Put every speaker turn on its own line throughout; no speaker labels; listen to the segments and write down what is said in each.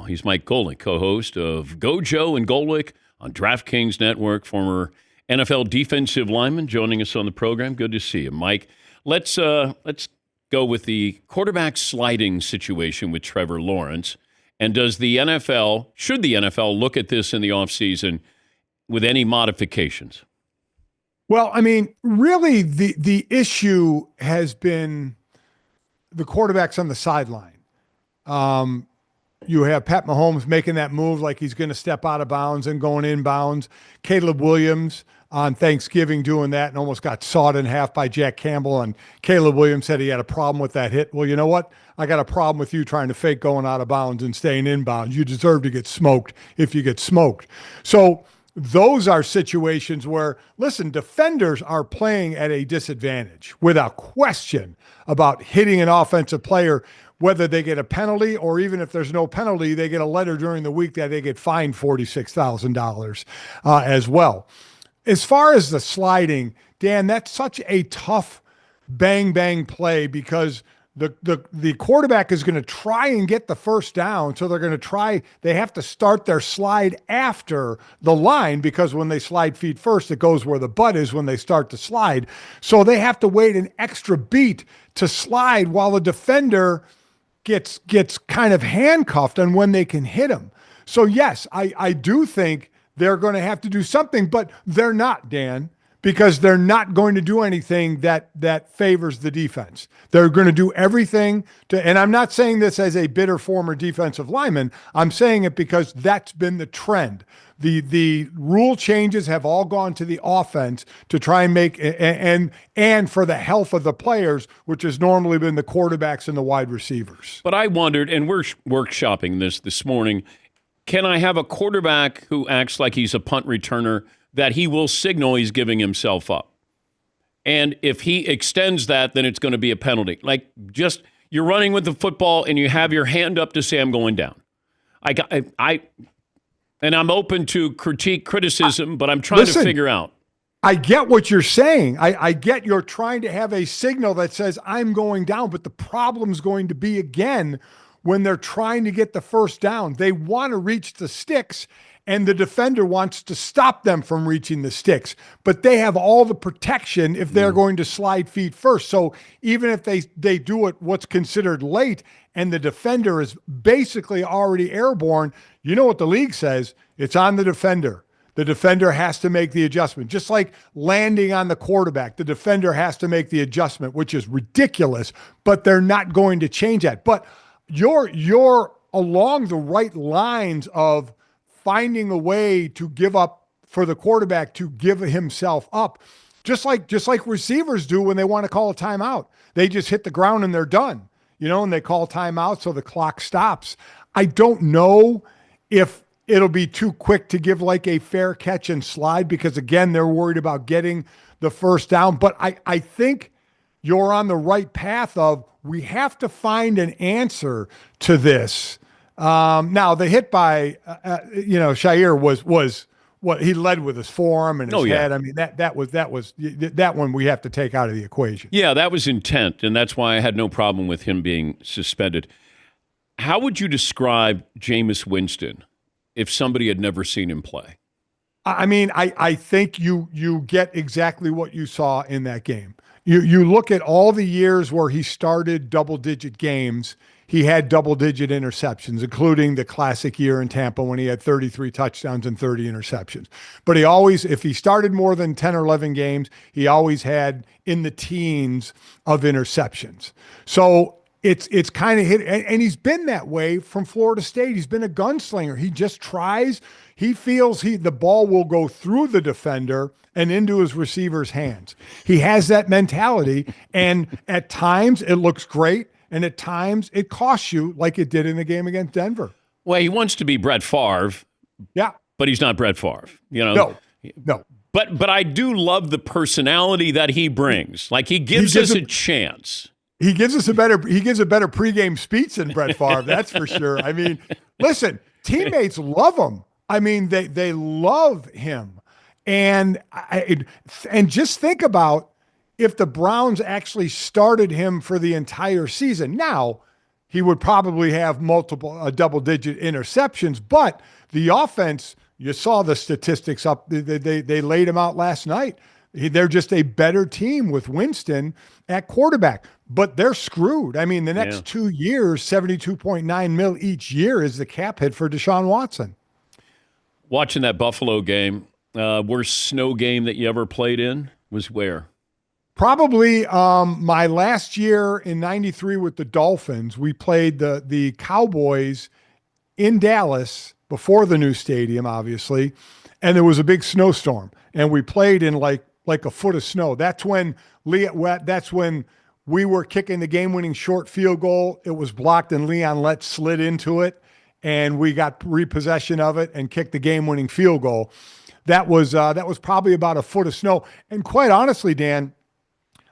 He's Mike Golic, co-host of Gojo and Golic on DraftKings Network, former NFL defensive lineman, joining us on the program. Good to see you, Mike. Let's go with the quarterback sliding situation with Trevor Lawrence. And should the NFL look at this in the offseason with any modifications?
Well, I mean, really, the issue has been the quarterbacks on the sideline. You have Pat Mahomes making that move like he's going to step out of bounds and going inbounds. Caleb Williams on Thanksgiving doing that and almost got sawed in half by Jack Campbell. And Caleb Williams said he had a problem with that hit. Well, you know what? I got a problem with you trying to fake going out of bounds and staying inbounds. You deserve to get smoked if you get smoked. So those are situations where, listen, defenders are playing at a disadvantage without question about hitting an offensive player, whether they get a penalty or even if there's no penalty, they get a letter during the week that they get fined $46,000 as well. As far as the sliding, Dan, that's such a tough bang play because the quarterback is going to try and get the first down. So they have to start their slide after the line because when they slide feet first, it goes where the butt is when they start to slide. So they have to wait an extra beat to slide while the defender gets kind of handcuffed on when they can hit him. So yes, I do think they're going to have to do something, but they're not, Dan, because they're not going to do anything that favors the defense. They're going to do everything and I'm not saying this as a bitter former defensive lineman. I'm saying it because that's been the trend. The rule changes have all gone to the offense to try and make and for the health of the players, which has normally been the quarterbacks and the wide receivers.
But I wondered, and we're workshopping this morning, can I have a quarterback who acts like he's a punt returner that he will signal he's giving himself up? And if he extends that, then it's going to be a penalty. Like just you're running with the football and you have your hand up to say I'm going down. And I'm open to criticism, but I'm trying to figure out.
I get what you're saying. I get you're trying to have a signal that says I'm going down, but the problem's going to be again when they're trying to get the first down. They want to reach the sticks and the defender wants to stop them from reaching the sticks, but they have all the protection if they're going to slide feet first. So even if they do it what's considered late and the defender is basically already airborne, you know what the league says? It's on the defender. The defender has to make the adjustment. Just like landing on the quarterback, the defender has to make the adjustment, which is ridiculous, but they're not going to change that. But you're along the right lines of finding a way to give up for the quarterback to give himself up, just like receivers do when they want to call a timeout. They just hit the ground and they're done, and they call timeout so the clock stops. I don't know if it'll be too quick to give like a fair catch and slide because, again, they're worried about getting the first down. But I think you're on the right path of we have to find an answer to this. Now, the hit by, Shair was what he led with his forearm and his head. I mean, that one we have to take out of the equation.
Yeah, that was intent, and that's why I had no problem with him being suspended. How would you describe Jameis Winston if somebody had never seen him play?
I mean, I think you get exactly what you saw in that game. You look at all the years where he started double-digit games, he had double-digit interceptions, including the classic year in Tampa when he had 33 touchdowns and 30 interceptions. But if he started more than 10 or 11 games, he always had in the teens of interceptions. So it's kind of hit, and he's been that way from Florida State. He's been a gunslinger. He just tries. He feels the ball will go through the defender and into his receiver's hands. He has that mentality, and at times it looks great, and at times it costs you, like it did in the game against Denver.
Well, he wants to be Brett Favre.
Yeah,
but he's not Brett Favre.
No.
But I do love the personality that he brings. Like he gives us a chance.
He gives a better pregame speech than Brett Favre, that's for sure. I mean, listen, teammates love him. I mean, they love him. And just think about if the Browns actually started him for the entire season. Now, he would probably have multiple double-digit interceptions. But the offense, you saw the statistics up. They laid him out last night. They're just a better team with Winston at quarterback, but they're screwed. I mean, the next 2 years, $72.9 million each year is the cap hit for Deshaun Watson.
Watching that Buffalo game, worst snow game that you ever played in was where?
Probably my last year in '93 with the Dolphins. We played the Cowboys in Dallas before the new stadium, obviously, and there was a big snowstorm, and we played in like a foot of snow. That's when we were kicking the game-winning short field goal. It was blocked, and Leon Lett slid into it, and we got repossession of it and kicked the game-winning field goal. That was probably about a foot of snow. And quite honestly, Dan,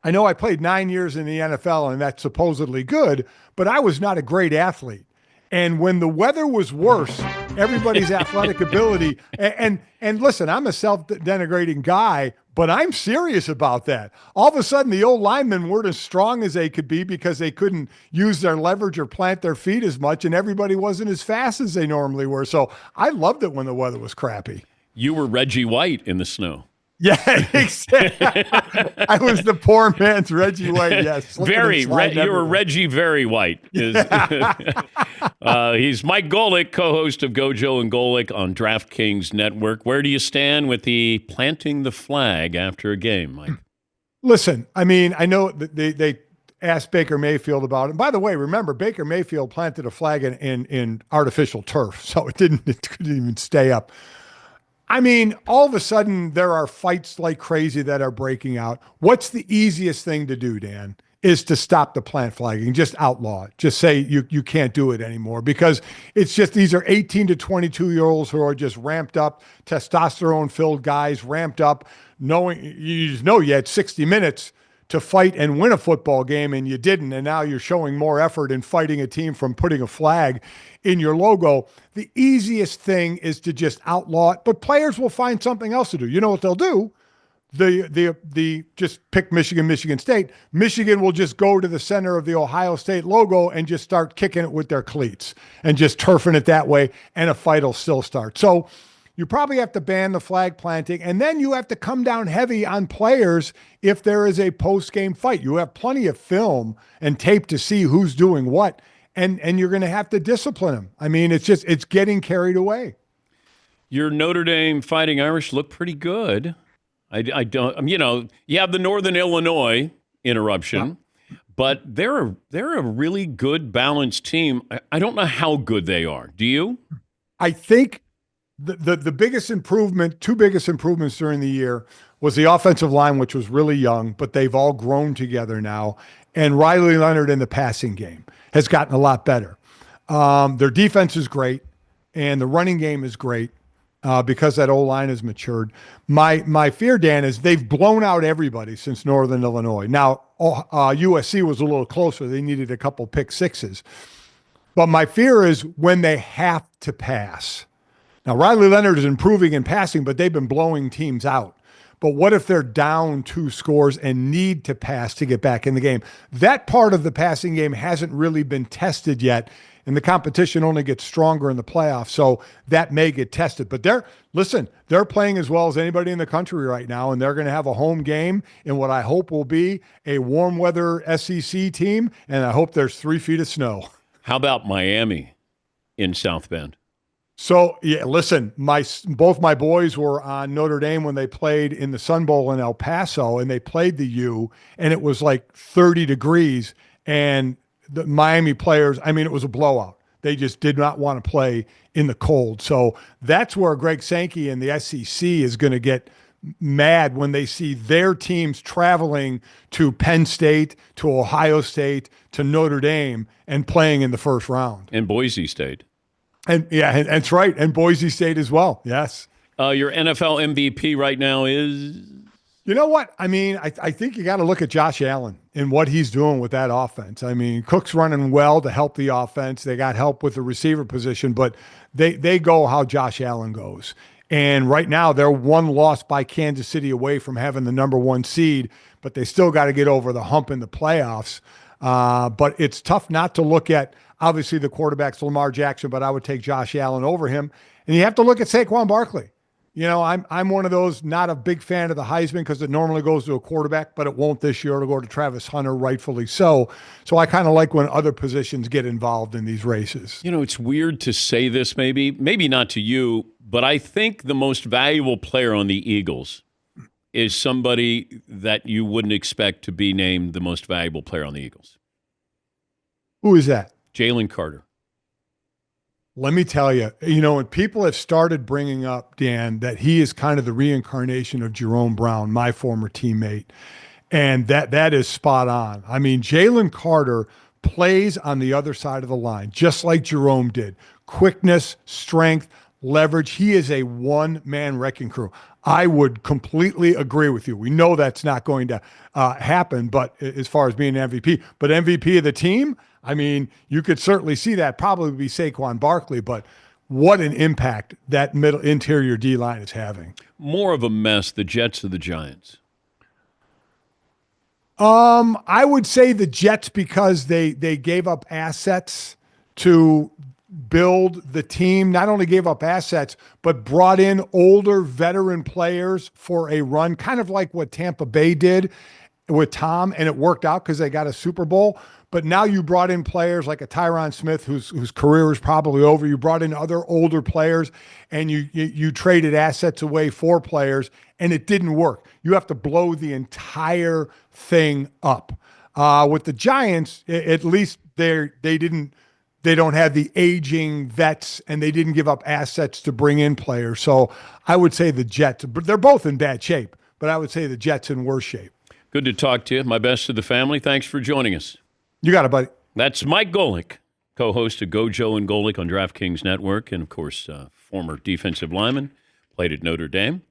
I know I played 9 years in the NFL, and that's supposedly good, but I was not a great athlete. And when the weather was worse, everybody's athletic ability, and listen, I'm a self-denigrating guy, but I'm serious about that. All of a sudden, the old linemen weren't as strong as they could be because they couldn't use their leverage or plant their feet as much, and everybody wasn't as fast as they normally were. So I loved it when the weather was crappy.
You were Reggie White in the snow.
Yeah, exactly. I was the poor man's Reggie White. Yes,
you were Reggie Very White. He's Mike Golic, co-host of Gojo and Golic on DraftKings Network. Where do you stand with the planting the flag after a game, Mike?
Listen, I mean, I know that they asked Baker Mayfield about it. By the way, remember Baker Mayfield planted a flag in artificial turf, so it couldn't even stay up. I mean, all of a sudden, there are fights like crazy that are breaking out. What's the easiest thing to do, Dan, is to stop the plant flagging. Just outlaw it. Just say you can't do it anymore, because it's just these are 18 to 22-year-olds who are just ramped up, testosterone-filled guys, ramped up, knowing you just know you had 60 minutes to fight and win a football game, and you didn't, and now you're showing more effort in fighting a team from putting a flag in your logo. The easiest thing is to just outlaw it, but players will find something else to do. You know what they'll do? The just pick Michigan State. Michigan will just go to the center of the Ohio State logo and just start kicking it with their cleats and just turfing it that way, and a fight will still start. So you probably have to ban the flag planting, and then you have to come down heavy on players if there is a post-game fight. You have plenty of film and tape to see who's doing what, and you're going to have to discipline them. I mean, it's getting carried away.
Your Notre Dame Fighting Irish look pretty good. I don't, you have the Northern Illinois interruption, but they're a really good, balanced team. I don't know how good they are. Do you?
I think the biggest improvement, two biggest improvements during the year, was the offensive line, which was really young, but they've all grown together now. And Riley Leonard in the passing game has gotten a lot better. Their defense is great, and the running game is great because that O-line has matured. My fear, Dan, is they've blown out everybody since Northern Illinois. Now, USC was a little closer. They needed a couple pick sixes. But my fear is when they have to pass. Now, Riley Leonard is improving in passing, but they've been blowing teams out. But what if they're down 2 scores and need to pass to get back in the game? That part of the passing game hasn't really been tested yet, and the competition only gets stronger in the playoffs, so that may get tested. But they're playing as well as anybody in the country right now, and they're going to have a home game in what I hope will be a warm weather SEC team, and I hope there's 3 feet of snow.
How about Miami in South Bend?
So, yeah, listen, both my boys were on Notre Dame when they played in the Sun Bowl in El Paso, and they played the U, and it was like 30 degrees, and the Miami players, I mean, it was a blowout. They just did not want to play in the cold. So that's where Greg Sankey and the SEC is going to get mad when they see their teams traveling to Penn State, to Ohio State, to Notre Dame, and playing in the first round.
And Boise State.
And that's right. And Boise State as well. Yes.
Your NFL MVP right now is?
You know what? I mean, I think you got to look at Josh Allen and what he's doing with that offense. I mean, Cook's running well to help the offense. They got help with the receiver position, but they go how Josh Allen goes. And right now they're 1 loss by Kansas City away from having the number 1 seed, but they still got to get over the hump in the playoffs. But it's tough not to look at Obviously, the quarterback's Lamar Jackson, but I would take Josh Allen over him. And you have to look at Saquon Barkley. I'm one of those, not a big fan of the Heisman because it normally goes to a quarterback, but it won't this year. It'll go to Travis Hunter, rightfully so. So I kind of like when other positions get involved in these races.
It's weird to say this, maybe not to you, but I think the most valuable player on the Eagles is somebody that you wouldn't expect to be named the most valuable player on the Eagles.
Who is that?
Jalen Carter.
Let me tell you, when people have started bringing up, Dan, that he is kind of the reincarnation of Jerome Brown, my former teammate, and that is spot on. I mean, Jalen Carter plays on the other side of the line, just like Jerome did. Quickness, strength, leverage. He is a one-man wrecking crew. I would completely agree with you. We know that's not going to happen, but as far as being MVP, but MVP of the team, I mean, you could certainly see that probably be Saquon Barkley, but what an impact that middle interior D-line is having.
More of a mess, the Jets or the Giants?
I would say the Jets because they gave up assets to build the team, not only gave up assets, but brought in older veteran players for a run, kind of like what Tampa Bay did with Tom, and it worked out because they got a Super Bowl. But now you brought in players like a Tyron Smith, whose career is probably over. You brought in other older players, and you traded assets away for players, and it didn't work. You have to blow the entire thing up. With the Giants, at least they don't have the aging vets, and they didn't give up assets to bring in players. So I would say the Jets, but they're both in bad shape, but I would say the Jets in worse shape.
Good to talk to you. My best to the family. Thanks for joining us.
You got it, buddy.
That's Mike Golic, co-host of Go Joe and Golic on DraftKings Network, and, of course, former defensive lineman, played at Notre Dame.